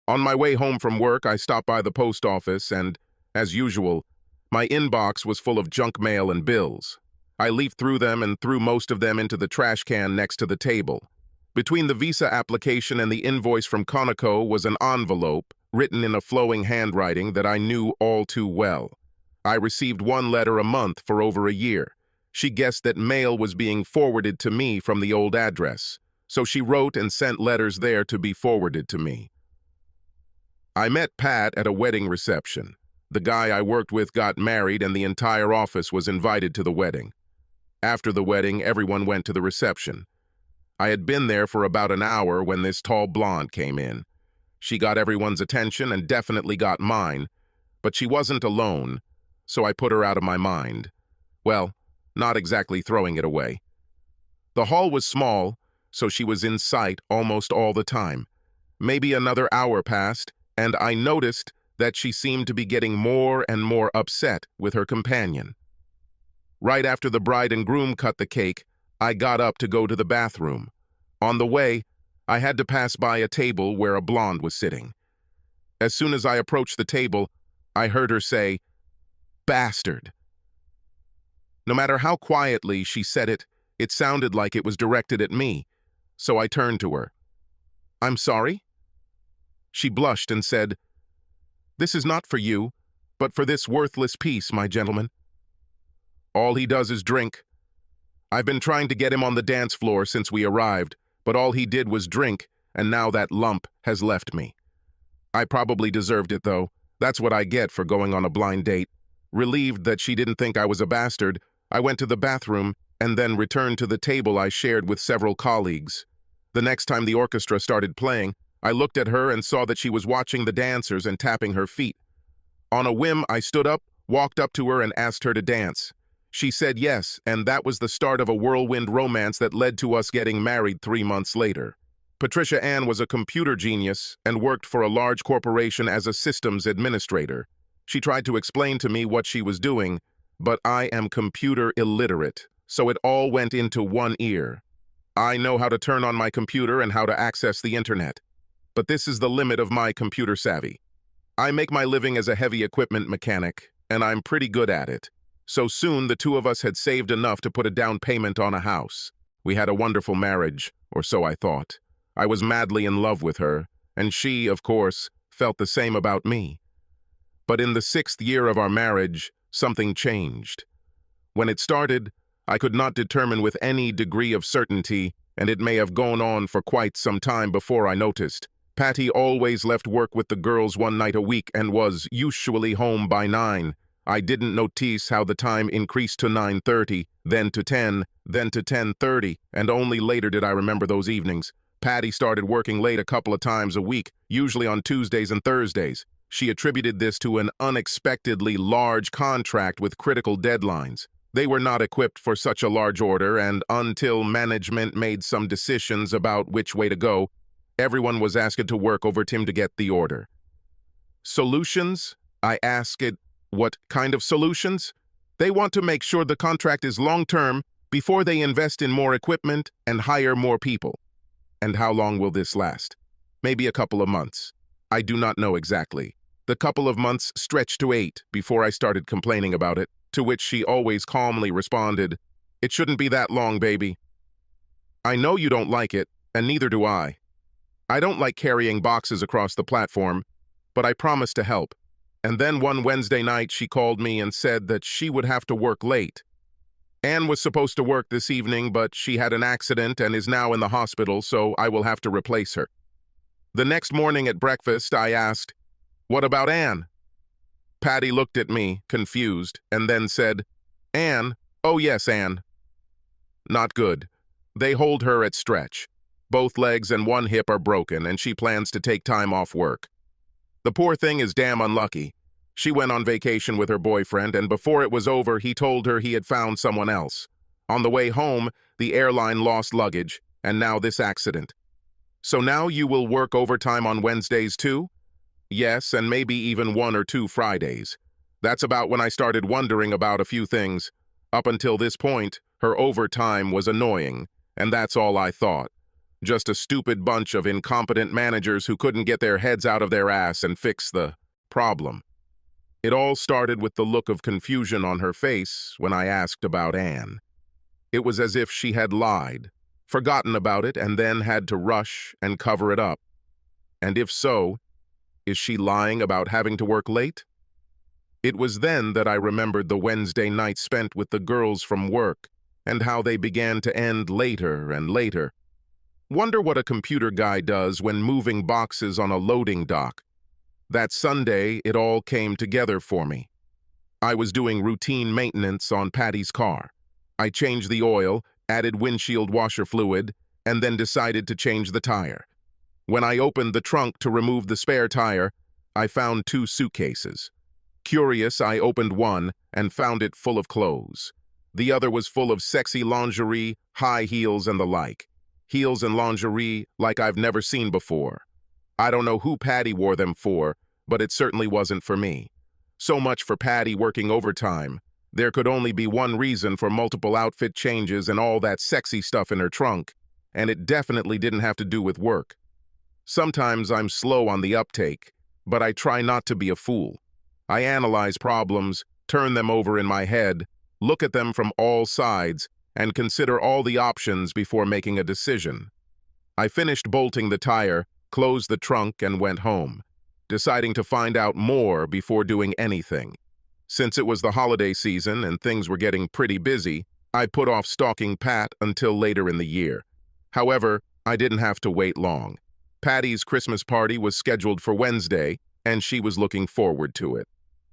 On my way home from work, I stopped by the post office and, as usual, my inbox was full of junk mail and bills. I leafed through them and threw most of them into the trash can next to the table. Between the visa application and the invoice from Conoco was an envelope written in a flowing handwriting that I knew all too well. I received one letter a month for over a year. She guessed that mail was being forwarded to me from the old address, so she wrote and sent letters there to be forwarded to me. I met Pat at a wedding reception. The guy I worked with got married and the entire office was invited to the wedding. After the wedding, everyone went to the reception. I had been there for about an hour when this tall blonde came in. She got everyone's attention and definitely got mine, but she wasn't alone, so I put her out of my mind. Well, not exactly throwing it away. The hall was small, so she was in sight almost all the time. Maybe another hour passed, and I noticed that she seemed to be getting more and more upset with her companion. Right after the bride and groom cut the cake, I got up to go to the bathroom. On the way, I had to pass by a table where a blonde was sitting. As soon as I approached the table, I heard her say, "Bastard." No matter how quietly she said it, it sounded like it was directed at me, so I turned to her. "I'm sorry?" She blushed and said, "This is not for you, but for this worthless piece, my gentleman. All he does is drink. I've been trying to get him on the dance floor since we arrived, but all he did was drink, and now that lump has left me. I probably deserved it, though. That's what I get for going on a blind date." Relieved that she didn't think I was a bastard, I went to the bathroom and then returned to the table I shared with several colleagues. The next time the orchestra started playing, I looked at her and saw that she was watching the dancers and tapping her feet. On a whim, I stood up, walked up to her, and asked her to dance. She said yes, and that was the start of a whirlwind romance that led to us getting married 3 months later. Patricia Ann was a computer genius and worked for a large corporation as a systems administrator. She tried to explain to me what she was doing, but I am computer illiterate, so it all went into one ear. I know how to turn on my computer and how to access the internet, but this is the limit of my computer savvy. I make my living as a heavy equipment mechanic, and I'm pretty good at it. So soon, the two of us had saved enough to put a down payment on a house. We had a wonderful marriage, or so I thought. I was madly in love with her, and she, of course, felt the same about me. But in the 6th year of our marriage, something changed. When it started, I could not determine with any degree of certainty, and it may have gone on for quite some time before I noticed. Patty always left work with the girls one night a week and was usually home by 9. I didn't notice how the time increased to 9:30, then to 10, then to 10:30, and only later did I remember those evenings. Patty started working late a couple of times a week, usually on Tuesdays and Thursdays. She attributed this to an unexpectedly large contract with critical deadlines. They were not equipped for such a large order, and until management made some decisions about which way to go, everyone was asked to work overtime to get the order. Solutions? I asked it, what kind of solutions? They want to make sure the contract is long-term before they invest in more equipment and hire more people. And how long will this last? Maybe a couple of months. I do not know exactly. The couple of months stretched to 8 before I started complaining about it, to which she always calmly responded, "It shouldn't be that long, baby. I know you don't like it, and neither do I. I don't like carrying boxes across the platform, but I promised to help." And then one Wednesday night she called me and said that she would have to work late. Anne was supposed to work this evening, but she had an accident and is now in the hospital, so I will have to replace her. The next morning at breakfast, I asked, "What about Anne?" Patty looked at me, confused, and then said, "Anne? Oh yes, Anne. Not good. They hold her at stretch. Both legs and one hip are broken, and she plans to take time off work. The poor thing is damn unlucky. She went on vacation with her boyfriend, and before it was over, he told her he had found someone else. On the way home, the airline lost luggage, and now this accident. So now you will work overtime on Wednesdays too? Yes, and maybe even 1 or 2 Fridays. That's about when I started wondering about a few things. Up until this point, her overtime was annoying, and that's all I thought. Just a stupid bunch of incompetent managers who couldn't get their heads out of their ass and fix the problem. It all started with the look of confusion on her face when I asked about Anne. It was as if she had lied, forgotten about it, and then had to rush and cover it up. And if so, is she lying about having to work late? It was then that I remembered the Wednesday night spent with the girls from work and how they began to end later and later. Wonder what a computer guy does when moving boxes on a loading dock. That Sunday, it all came together for me. I was doing routine maintenance on Patty's car. I changed the oil, added windshield washer fluid, and then decided to change the tire. When I opened the trunk to remove the spare tire, I found 2 suitcases. Curious, I opened one and found it full of clothes. The other was full of sexy lingerie, high heels, and the like. Heels and lingerie like I've never seen before. I don't know who Patty wore them for, but it certainly wasn't for me. So much for Patty working overtime. There could only be one reason for multiple outfit changes and all that sexy stuff in her trunk, and it definitely didn't have to do with work. Sometimes I'm slow on the uptake, but I try not to be a fool. I analyze problems, turn them over in my head, look at them from all sides, and consider all the options before making a decision. I finished bolting the tire, closed the trunk, and went home, deciding to find out more before doing anything. Since it was the holiday season and things were getting pretty busy, I put off stalking Pat until later in the year. However, I didn't have to wait long. Patty's Christmas party was scheduled for Wednesday, and she was looking forward to it.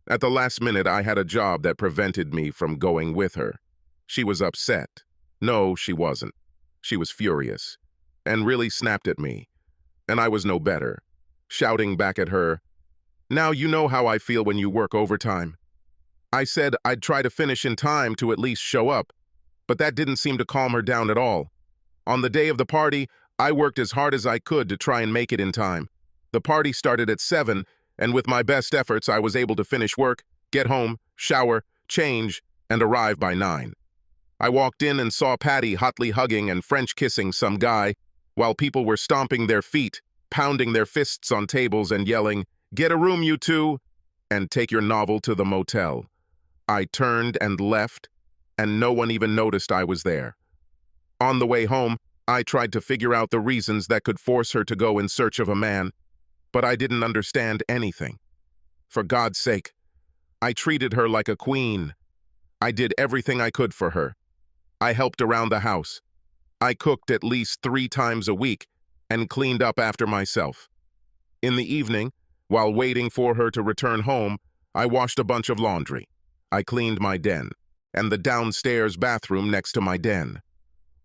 At the last minute, I had a job that prevented me from going with her. She was upset. No, she wasn't. She was furious, and really snapped at me. And I was no better, shouting back at her, "Now you know how I feel when you work overtime." I said I'd try to finish in time to at least show up, but that didn't seem to calm her down at all. On the day of the party, I worked as hard as I could to try and make it in time. The party started at 7, and with my best efforts, I was able to finish work, get home, shower, change, and arrive by 9. I walked in and saw Patty hotly hugging and French kissing some guy, while people were stomping their feet, pounding their fists on tables and yelling, "Get a room, you two, and take your novel to the motel." I turned and left, and no one even noticed I was there. On the way home, I tried to figure out the reasons that could force her to go in search of a man, but I didn't understand anything. For God's sake, I treated her like a queen. I did everything I could for her. I helped around the house. I cooked at least 3 times a week and cleaned up after myself. In the evening, while waiting for her to return home, I washed a bunch of laundry. I cleaned my den and the downstairs bathroom next to my den.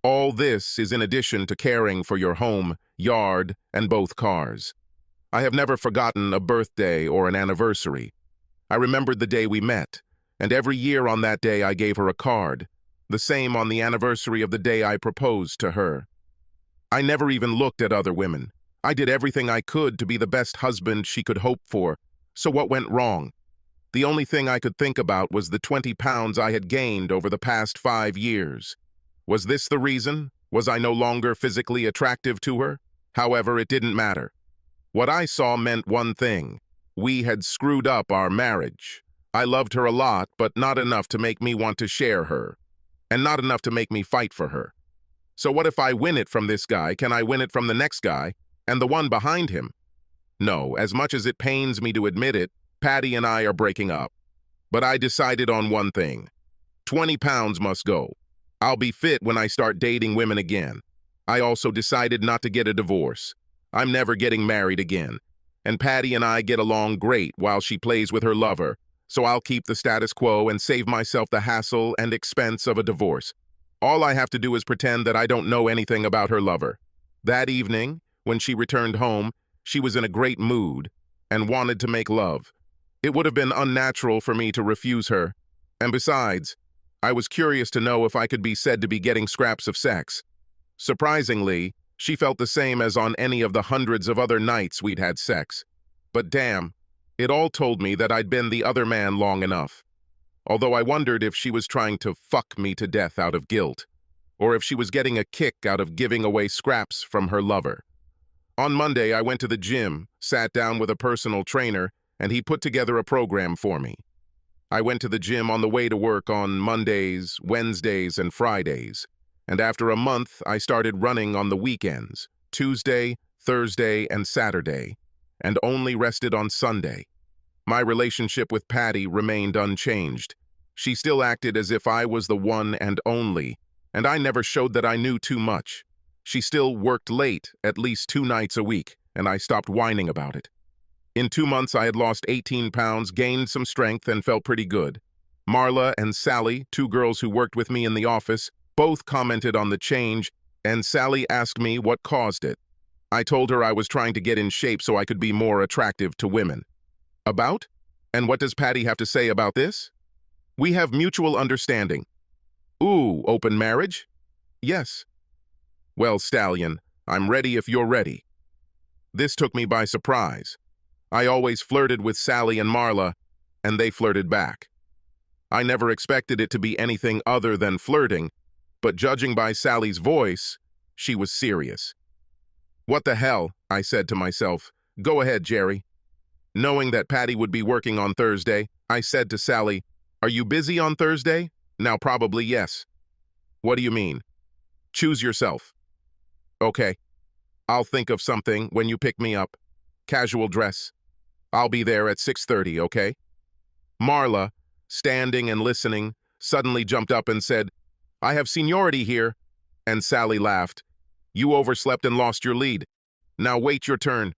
All this is in addition to caring for your home, yard, and both cars. I have never forgotten a birthday or an anniversary. I remembered the day we met, and every year on that day I gave her a card, the same on the anniversary of the day I proposed to her. I never even looked at other women. I did everything I could to be the best husband she could hope for. So what went wrong? The only thing I could think about was the 20 pounds I had gained over the past 5 years. Was this the reason? Was I no longer physically attractive to her? However, it didn't matter. What I saw meant one thing. We had screwed up our marriage. I loved her a lot, but not enough to make me want to share her, and not enough to make me fight for her. So what if I win it from this guy? Can I win it from the next guy, and the one behind him? No, as much as it pains me to admit it, Patty and I are breaking up. But I decided on one thing. 20 pounds must go. I'll be fit when I start dating women again. I also decided not to get a divorce. I'm never getting married again. And Patty and I get along great while she plays with her lover, so I'll keep the status quo and save myself the hassle and expense of a divorce. All I have to do is pretend that I don't know anything about her lover. That evening, when she returned home, she was in a great mood and wanted to make love. It would have been unnatural for me to refuse her. And besides, I was curious to know if I could be said to be getting scraps of sex. Surprisingly, she felt the same as on any of the hundreds of other nights we'd had sex. But damn, it all told me that I'd been the other man long enough. Although I wondered if she was trying to fuck me to death out of guilt. or if she was getting a kick out of giving away scraps from her lover. On Monday, I went to the gym, sat down with a personal trainer, and he put together a program for me. I went to the gym on the way to work on Mondays, Wednesdays, and Fridays, and after a month, I started running on the weekends, Tuesday, Thursday, and Saturday, and only rested on Sunday. My relationship with Patty remained unchanged. She still acted as if I was the one and only, and I never showed that I knew too much. She still worked late, at least 2 nights a week, and I stopped whining about it. In 2 months, I had lost 18 pounds, gained some strength, and felt pretty good. Marla and Sally, 2 girls who worked with me in the office, both commented on the change, and Sally asked me what caused it. I told her I was trying to get in shape so I could be more attractive to women. About? And what does Patty have to say about this? We have mutual understanding. Ooh, open marriage? Yes. Well, Stallion, I'm ready if you're ready. This took me by surprise. I always flirted with Sally and Marla, and they flirted back. I never expected it to be anything other than flirting, but judging by Sally's voice, she was serious. What the hell, I said to myself. Go ahead, Jerry. Knowing that Patty would be working on Thursday, I said to Sally, Are you busy on Thursday? Now probably yes. What do you mean? Choose yourself. Okay. I'll think of something when you pick me up. Casual dress. I'll be there at 6:30, okay? Marla, standing and listening, suddenly jumped up and said, I have seniority here. And Sally laughed. You overslept and lost your lead. Now wait your turn.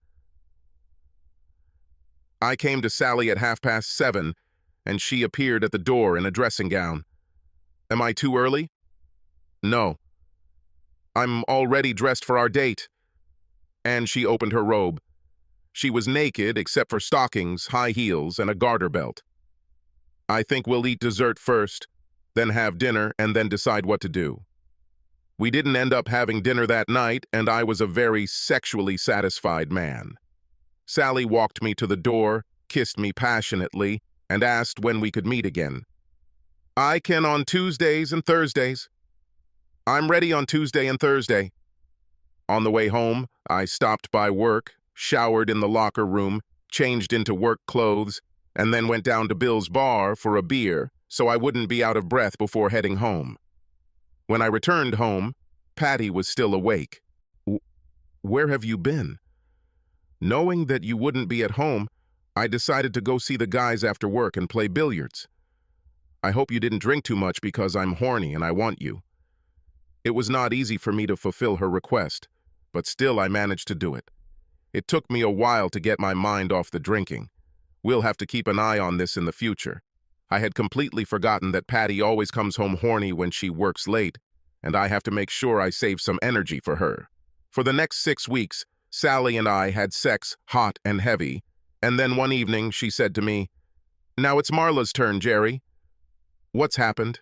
I came to Sally at 7:30, and she appeared at the door in a dressing gown. Am I too early? No. I'm already dressed for our date. And she opened her robe. She was naked except for stockings, high heels, and a garter belt. I think we'll eat dessert first, then have dinner, and then decide what to do. We didn't end up having dinner that night, and I was a very sexually satisfied man. Sally walked me to the door, kissed me passionately, and asked when we could meet again. I can on Tuesdays and Thursdays. I'm ready on Tuesday and Thursday. On the way home, I stopped by work, showered in the locker room, changed into work clothes, and then went down to Bill's bar for a beer so I wouldn't be out of breath before heading home. When I returned home, Patty was still awake. Where have you been? Knowing that you wouldn't be at home, I decided to go see the guys after work and play billiards. I hope you didn't drink too much because I'm horny and I want you. It was not easy for me to fulfill her request, but still I managed to do it. It took me a while to get my mind off the drinking. We'll have to keep an eye on this in the future. I had completely forgotten that Patty always comes home horny when she works late, and I have to make sure I save some energy for her. For the next 6 weeks, Sally and I had sex hot and heavy, and then one evening she said to me, Now it's Marla's turn, Jerry. What's happened?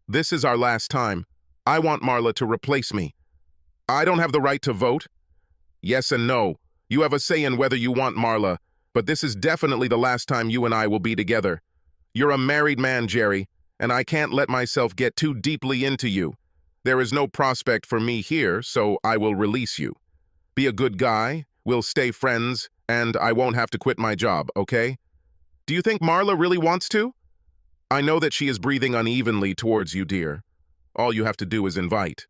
This is our last time. I want Marla to replace me. I don't have the right to vote. Yes and no. You have a say in whether you want Marla, but this is definitely the last time you and I will be together. You're a married man, Jerry, and I can't let myself get too deeply into you. There is no prospect for me here, so I will release you. Be a good guy, we'll stay friends, and I won't have to quit my job, okay? Do you think Marla really wants to? I know that she is breathing unevenly towards you, dear. All you have to do is invite.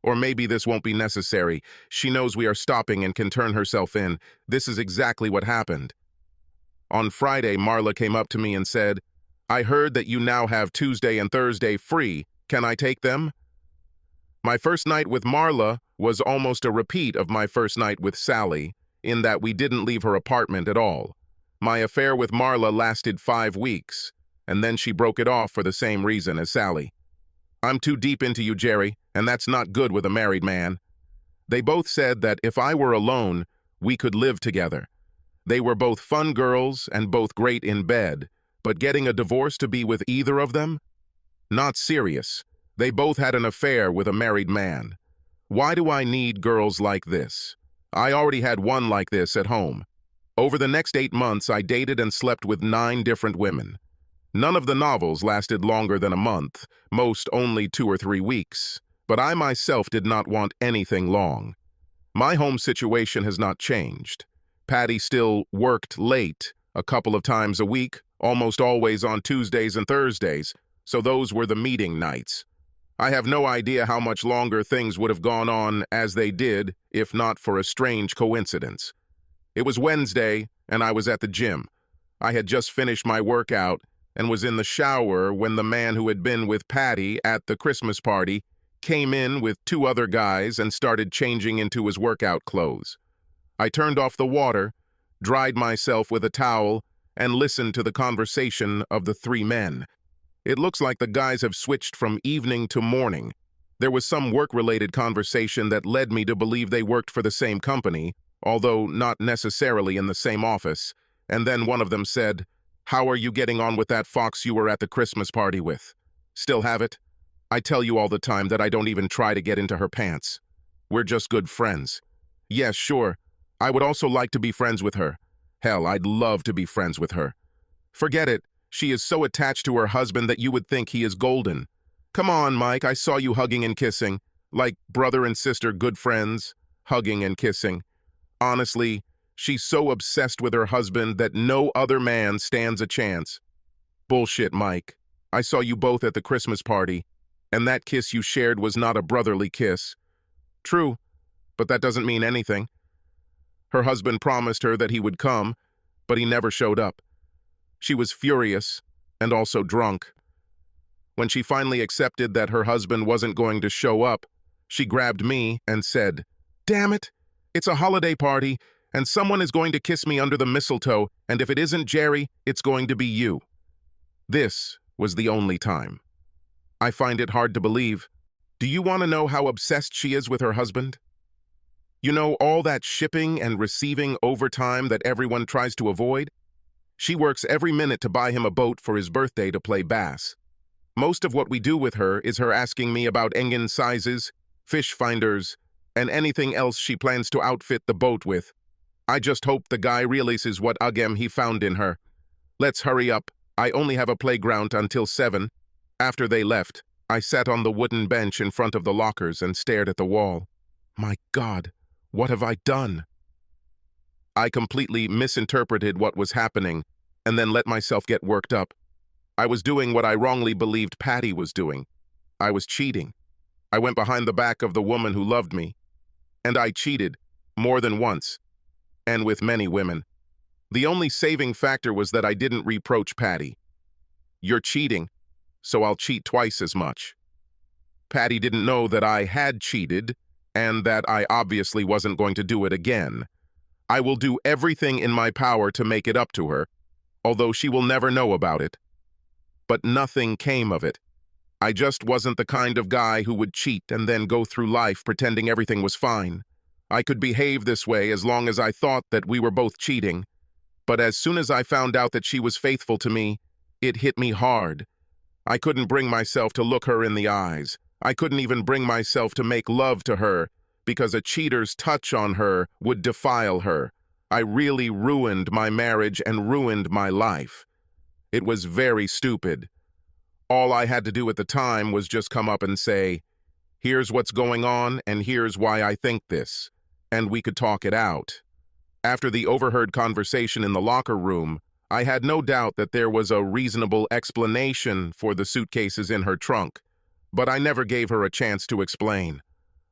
Or maybe this won't be necessary. She knows we are stopping and can turn herself in. This is exactly what happened. On Friday, Marla came up to me and said, I heard that you now have Tuesday and Thursday free. Can I take them? My first night with Marla was almost a repeat of my first night with Sally, in that we didn't leave her apartment at all. My affair with Marla lasted 5 weeks, and then she broke it off for the same reason as Sally. I'm too deep into you, Jerry, and that's not good with a married man. They both said that if I were alone, we could live together. They were both fun girls and both great in bed, but getting a divorce to be with either of them? Not serious. They both had an affair with a married man. Why do I need girls like this? I already had one like this at home. Over the next 8 months, I dated and slept with 9 different women. None of the novels lasted longer than a month, most only 2 or 3 weeks. But I myself did not want anything long. My home situation has not changed. Patty still worked late, a couple of times a week, almost always on Tuesdays and Thursdays, so those were the meeting nights. I have no idea how much longer things would have gone on as they did if not for a strange coincidence. It was Wednesday, and I was at the gym. I had just finished my workout and was in the shower when the man who had been with Patty at the Christmas party came in with two other guys and started changing into his workout clothes. I turned off the water, dried myself with a towel, and listened to the conversation of the three men. It looks like the guys have switched from evening to morning. There was some work-related conversation that led me to believe they worked for the same company, although not necessarily in the same office, and then one of them said, "How are you getting on with that fox you were at the Christmas party with? Still have it? I tell you all the time that I don't even try to get into her pants. We're just good friends." "Yes, sure. I would also like to be friends with her. Hell, I'd love to be friends with her." "Forget it. She is so attached to her husband that you would think he is golden." "Come on, Mike, I saw you hugging and kissing. Like brother and sister, good friends, hugging and kissing. Honestly, she's so obsessed with her husband that no other man stands a chance." "Bullshit, Mike. I saw you both at the Christmas party, and that kiss you shared was not a brotherly kiss." "True, but that doesn't mean anything. Her husband promised her that he would come, but he never showed up. She was furious and also drunk. When she finally accepted that her husband wasn't going to show up, she grabbed me and said, 'Damn it, it's a holiday party, and someone is going to kiss me under the mistletoe, and if it isn't Jerry, it's going to be you.' This was the only time. I find it hard to believe. Do you want to know how obsessed she is with her husband? You know, all that shipping and receiving overtime that everyone tries to avoid? She works every minute to buy him a boat for his birthday to play bass. Most of what we do with her is her asking me about engine sizes, fish finders, and anything else she plans to outfit the boat with. I just hope the guy realizes what agem he found in her. Let's hurry up. I only have a playground until 7. After they left, I sat on the wooden bench in front of the lockers and stared at the wall. My God, what have I done? I completely misinterpreted what was happening and then let myself get worked up. I was doing what I wrongly believed Patty was doing. I was cheating. I went behind the back of the woman who loved me. And I cheated, more than once, and with many women. The only saving factor was that I didn't reproach Patty. You're cheating, so I'll cheat twice as much. Patty didn't know that I had cheated and that I obviously wasn't going to do it again. I will do everything in my power to make it up to her, although she will never know about it. But nothing came of it. I just wasn't the kind of guy who would cheat and then go through life pretending everything was fine. I could behave this way as long as I thought that we were both cheating. But as soon as I found out that she was faithful to me, it hit me hard. I couldn't bring myself to look her in the eyes. I couldn't even bring myself to make love to her because a cheater's touch on her would defile her. I really ruined my marriage and ruined my life. It was very stupid. All I had to do at the time was just come up and say, "Here's what's going on and here's why I think this," and we could talk it out. After the overheard conversation in the locker room, I had no doubt that there was a reasonable explanation for the suitcases in her trunk, but I never gave her a chance to explain.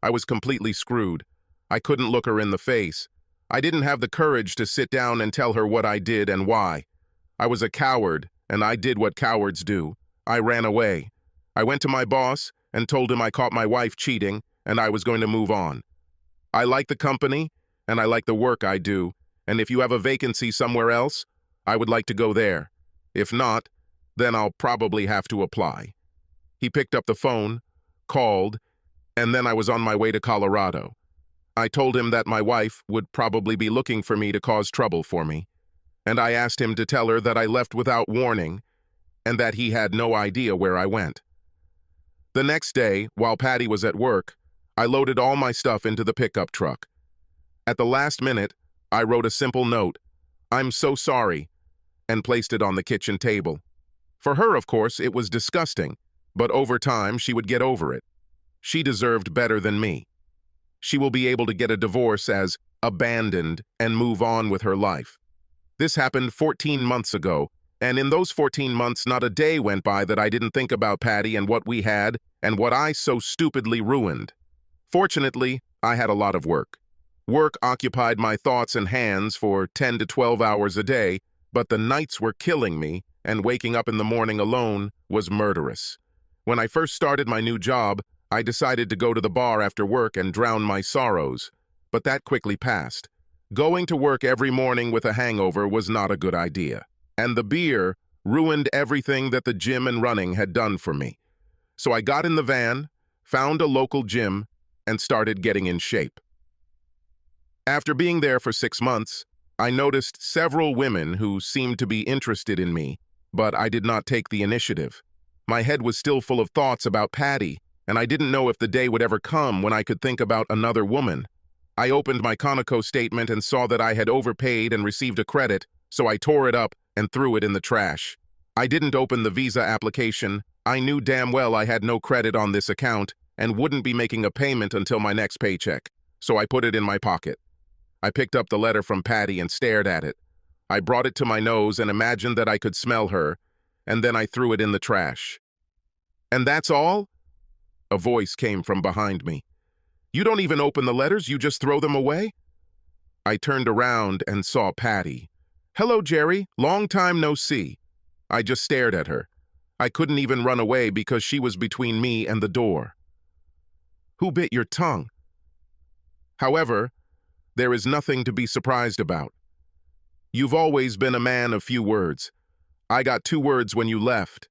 I was completely screwed. I couldn't look her in the face. I didn't have the courage to sit down and tell her what I did and why. I was a coward, and I did what cowards do. I ran away. I went to my boss and told him I caught my wife cheating and I was going to move on. I like the company and I like the work I do, and if you have a vacancy somewhere else, I would like to go there. If not, then I'll probably have to apply. He picked up the phone, called, and then I was on my way to Colorado. I told him that my wife would probably be looking for me to cause trouble for me, and I asked him to tell her that I left without warning and that he had no idea where I went. The next day, while Patty was at work, I loaded all my stuff into the pickup truck. At the last minute, I wrote a simple note, "I'm so sorry," and placed it on the kitchen table. For her, of course, it was disgusting, but over time she would get over it. She deserved better than me. She will be able to get a divorce as abandoned and move on with her life. This happened 14 months ago, and in those 14 months, not a day went by that I didn't think about Patty and what we had and what I so stupidly ruined. Fortunately, I had a lot of work. Work occupied my thoughts and hands for 10 to 12 hours a day, but the nights were killing me, and waking up in the morning alone was murderous. When I first started my new job, I decided to go to the bar after work and drown my sorrows, but that quickly passed. Going to work every morning with a hangover was not a good idea, and the beer ruined everything that the gym and running had done for me. So I got in the van, found a local gym, and started getting in shape. After being there for 6 months, I noticed several women who seemed to be interested in me, but I did not take the initiative. My head was still full of thoughts about Patty, and I didn't know if the day would ever come when I could think about another woman. I opened my Conoco statement and saw that I had overpaid and received a credit, so I tore it up and threw it in the trash. I didn't open the Visa application. I knew damn well I had no credit on this account and wouldn't be making a payment until my next paycheck, so I put it in my pocket. I picked up the letter from Patty and stared at it. I brought it to my nose and imagined that I could smell her, and then I threw it in the trash. "And that's all?" A voice came from behind me. "You don't even open the letters, you just throw them away?" I turned around and saw Patty. "Hello, Jerry. Long time no see." I just stared at her. I couldn't even run away because she was between me and the door. "Who bit your tongue?" However, there is nothing to be surprised about. You've always been a man of few words. I got 2 words when you left,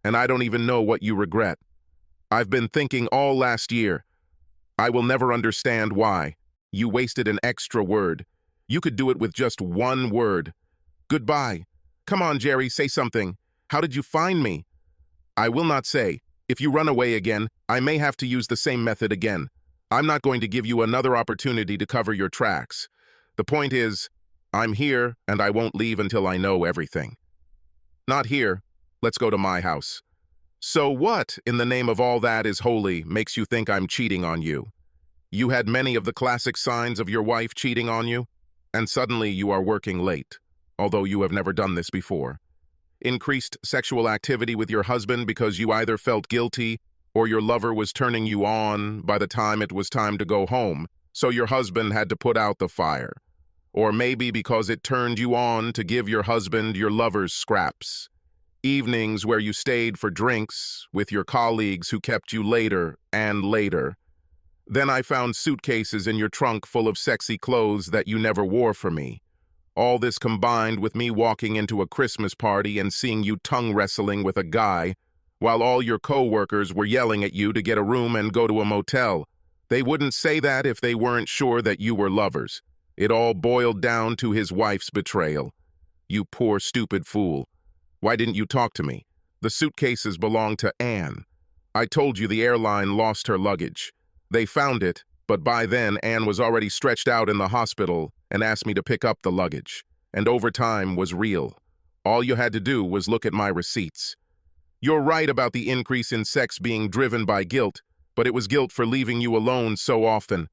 and I don't even know what you regret. I've been thinking all last year. I will never understand why. You wasted an extra word. You could do it with just 1 word. Goodbye. Come on, Jerry, say something. How did you find me? I will not say. If you run away again, I may have to use the same method again. I'm not going to give you another opportunity to cover your tracks. The point is, I'm here and I won't leave until I know everything. Not here. Let's go to my house. So what, in the name of all that is holy, makes you think I'm cheating on you? You had many of the classic signs of your wife cheating on you, and suddenly you are working late, although you have never done this before. Increased sexual activity with your husband because you either felt guilty or your lover was turning you on by the time it was time to go home, so your husband had to put out the fire. Or maybe because it turned you on to give your husband your lover's scraps. Evenings where you stayed for drinks with your colleagues who kept you later and later. Then I found suitcases in your trunk full of sexy clothes that you never wore for me. All this combined with me walking into a Christmas party and seeing you tongue wrestling with a guy, while all your co-workers were yelling at you to get a room and go to a motel. They wouldn't say that if they weren't sure that you were lovers. It all boiled down to his wife's betrayal. You poor stupid fool. Why didn't you talk to me? The suitcases belonged to Anne. I told you the airline lost her luggage. They found it, but by then Anne was already stretched out in the hospital and asked me to pick up the luggage. And overtime was real. All you had to do was look at my receipts. You're right about the increase in sex being driven by guilt, but it was guilt for leaving you alone so often.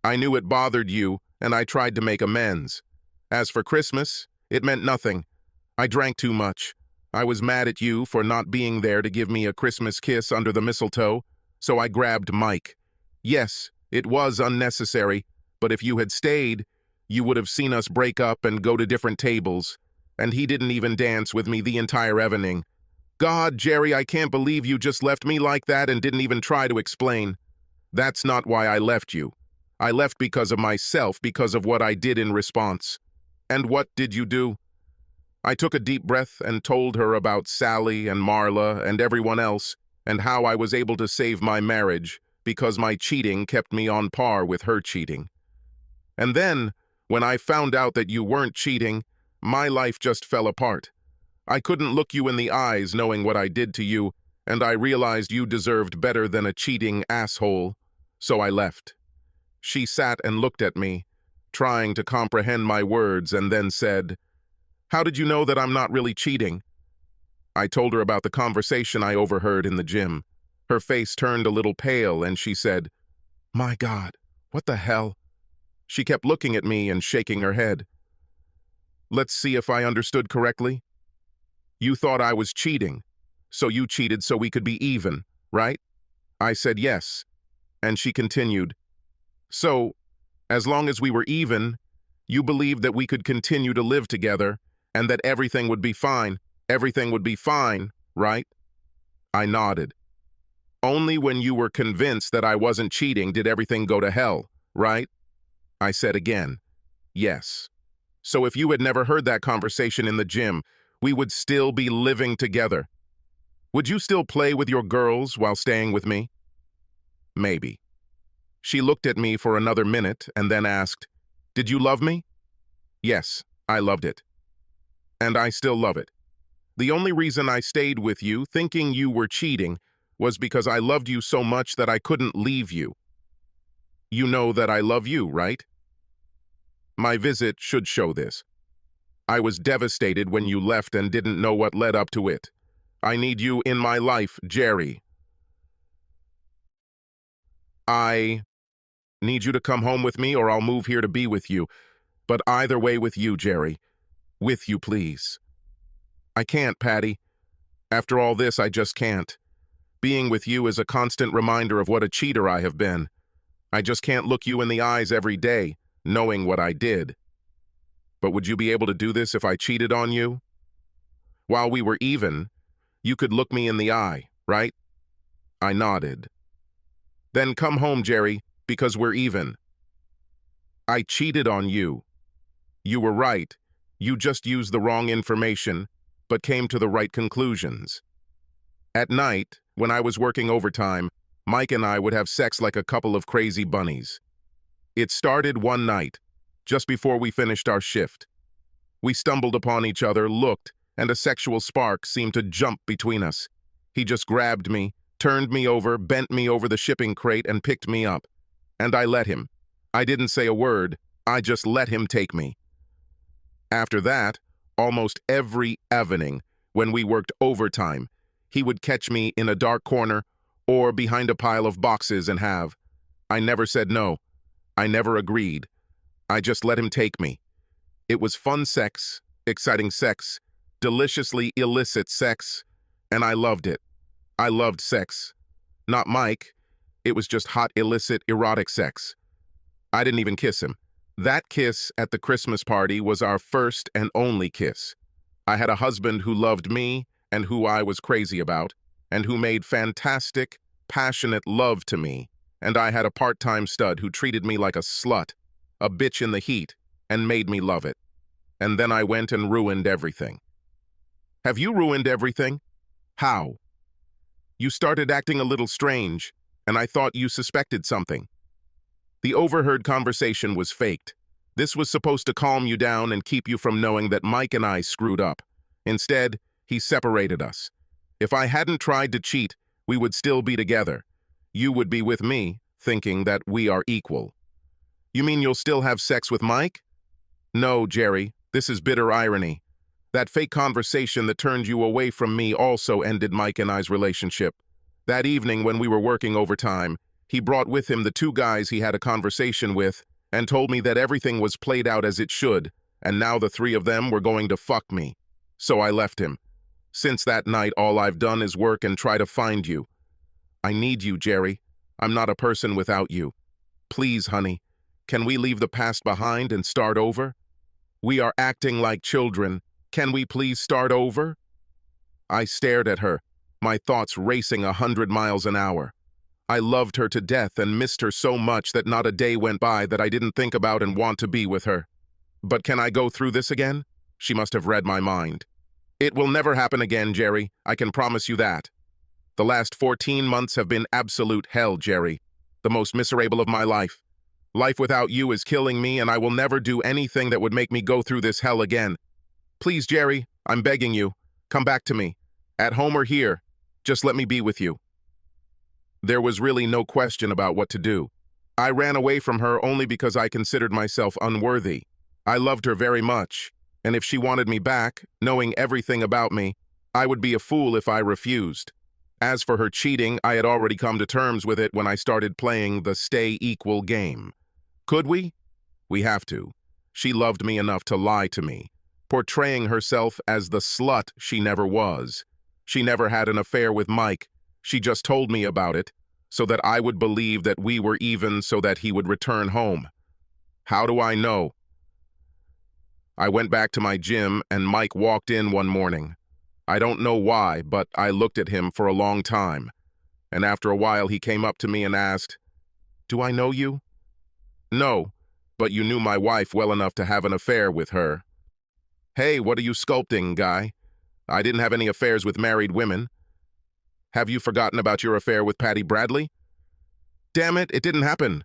I knew it bothered you, and I tried to make amends. As for Christmas, it meant nothing. I drank too much. I was mad at you for not being there to give me a Christmas kiss under the mistletoe, so I grabbed Mike. Yes, it was unnecessary, but if you had stayed, you would have seen us break up and go to different tables, and he didn't even dance with me the entire evening. God, Jerry, I can't believe you just left me like that and didn't even try to explain. That's not why I left you. I left because of myself, because of what I did in response. And what did you do? I took a deep breath and told her about Sally and Marla and everyone else, and how I was able to save my marriage because my cheating kept me on par with her cheating. And then, when I found out that you weren't cheating, my life just fell apart. I couldn't look you in the eyes knowing what I did to you, and I realized you deserved better than a cheating asshole, so I left. She sat and looked at me, trying to comprehend my words, and then said, "How did you know that I'm not really cheating?" I told her about the conversation I overheard in the gym. Her face turned a little pale and she said, "My God, what the hell?" She kept looking at me and shaking her head. "Let's see if I understood correctly. You thought I was cheating, so you cheated so we could be even, right?" I said yes, and she continued, "So, as long as we were even, you believed that we could continue to live together and that everything would be fine. Everything would be fine, right?" I nodded. "Only when you were convinced that I wasn't cheating did everything go to hell, right?" I said again, "Yes." "So if you had never heard that conversation in the gym, we would still be living together. Would you still play with your girls while staying with me?" "Maybe." She looked at me for another minute and then asked, "Did you love me?" "Yes, I loved it. And I still love it. The only reason I stayed with you, thinking you were cheating, was because I loved you so much that I couldn't leave you. You know that I love you, right?" My visit should show this. I was devastated when you left and didn't know what led up to it. I need you in my life, Jerry. I need you to come home with me or I'll move here to be with you. But either way with you, Jerry. With you, please. I can't, Patty. After all this, I just can't. Being with you is a constant reminder of what a cheater I have been. I just can't look you in the eyes every day, knowing what I did. But would you be able to do this if I cheated on you? While we were even, you could look me in the eye, right? I nodded. Then come home, Jerry, because we're even. I cheated on you. You were right. You just used the wrong information, but came to the right conclusions. At night, when I was working overtime, Mike and I would have sex like a couple of crazy bunnies. It started one night, just before we finished our shift. We stumbled upon each other, looked, and a sexual spark seemed to jump between us. He just grabbed me, turned me over, bent me over the shipping crate, and picked me up. And I let him. I didn't say a word, I just let him take me. After that, almost every evening, when we worked overtime, he would catch me in a dark corner or behind a pile of boxes and have. I never said no. I never agreed. I just let him take me. It was fun sex, exciting sex, deliciously illicit sex, and I loved it. I loved sex. Not Mike. It was just hot, illicit, erotic sex. I didn't even kiss him. That kiss at the Christmas party was our first and only kiss. I had a husband who loved me and who I was crazy about, and who made fantastic, passionate love to me, and I had a part-time stud who treated me like a slut, a bitch in the heat, and made me love it. And then I went and ruined everything. Have you ruined everything? How? You started acting a little strange, and I thought you suspected something. The overheard conversation was faked. This was supposed to calm you down and keep you from knowing that Mike and I screwed up. Instead, he separated us. If I hadn't tried to cheat, we would still be together. You would be with me, thinking that we are equal. You mean you'll still have sex with Mike? No, Jerry, this is bitter irony. That fake conversation that turned you away from me also ended Mike and I's relationship. That evening when we were working overtime, he brought with him the two guys he had a conversation with and told me that everything was played out as it should, and now the three of them were going to fuck me. So I left him. Since that night, all I've done is work and try to find you. I need you, Jerry. I'm not a person without you. Please, honey, can we leave the past behind and start over? We are acting like children. Can we please start over? I stared at her, my thoughts racing 100 miles an hour. I loved her to death and missed her so much that not a day went by that I didn't think about and want to be with her. But can I go through this again? She must have read my mind. It will never happen again, Jerry. I can promise you that. The last 14 months have been absolute hell, Jerry. The most miserable of my life. Life without you is killing me, and I will never do anything that would make me go through this hell again. Please, Jerry, I'm begging you. Come back to me. At home or here. Just let me be with you. There was really no question about what to do. I ran away from her only because I considered myself unworthy. I loved her very much, and if she wanted me back, knowing everything about me, I would be a fool if I refused. As for her cheating, I had already come to terms with it when I started playing the stay equal game. Could we? We have to. She loved me enough to lie to me, portraying herself as the slut she never was. She never had an affair with Mike. She just told me about it, so that I would believe that we were even so that he would return home. How do I know? I went back to my gym and Mike walked in one morning. I don't know why, but I looked at him for a long time. And after a while he came up to me and asked, "Do I know you?" "No, but you knew my wife well enough to have an affair with her." "Hey, what are you sculpting, guy? I didn't have any affairs with married women." "Have you forgotten about your affair with Patty Bradley?" "Damn it, it didn't happen."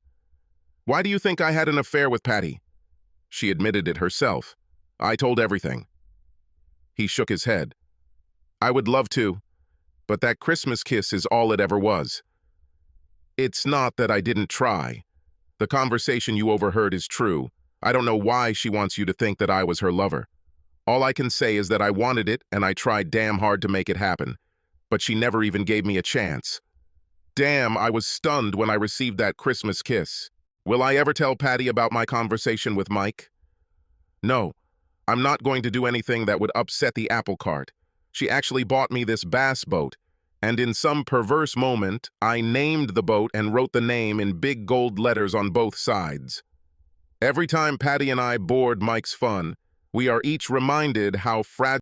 "Why do you think I had an affair with Patty?" "She admitted it herself. I told everything." He shook his head. "I would love to, but that Christmas kiss is all it ever was." "It's not that I didn't try. The conversation you overheard is true. I don't know why she wants you to think that I was her lover. All I can say is that I wanted it and I tried damn hard to make it happen, but she never even gave me a chance. Damn, I was stunned when I received that Christmas kiss. Will I ever tell Patty about my conversation with Mike? No, I'm not going to do anything that would upset the apple cart. She actually bought me this bass boat, and in some perverse moment, I named the boat and wrote the name in big gold letters on both sides. Every time Patty and I board Mike's fun, we are each reminded how fragile